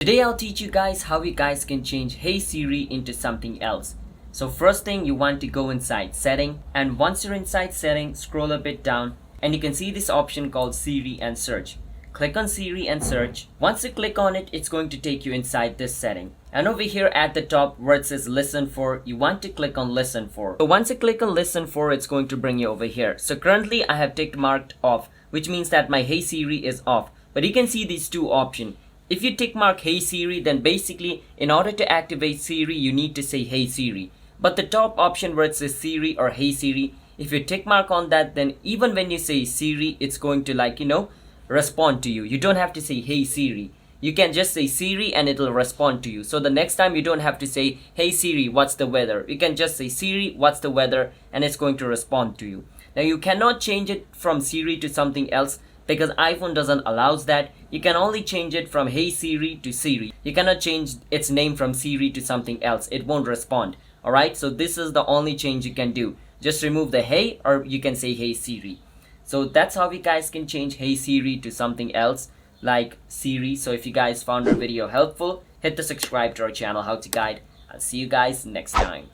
Today I'll teach you guys how you guys can change Hey Siri into something else. So first thing, you want to go inside setting, and once you're inside setting, scroll a bit down and you can see this option called Siri and search. Click on Siri and search. Once you click on it, it's going to take you inside this setting. And over here at the top where it says listen for, you want to click on listen for. So once you click on listen for, it's going to bring you over here. So currently I have ticked marked off, which means that my Hey Siri is off. But you can see these two options. If you tick mark Hey Siri, then basically in order to activate Siri, you need to say Hey Siri. But the top option where it says Siri or Hey Siri, if you tick mark on that, then even when you say Siri, it's going to respond to you. You don't have to say Hey Siri. You can just say Siri and it'll respond to you. So the next time you don't have to say Hey Siri, what's the weather? You can just say Siri, what's the weather? And it's going to respond to you. Now you cannot change it from Siri to something else, because iPhone doesn't allow that. You can only change it from Hey Siri to Siri. You cannot change its name from Siri to something else. It won't respond. Alright, so this is the only change you can do. Just remove the Hey, or you can say Hey Siri. So that's how you guys can change Hey Siri to something else like Siri. So if you guys found our video helpful, hit the subscribe to our channel How to Guide. I'll see you guys next time.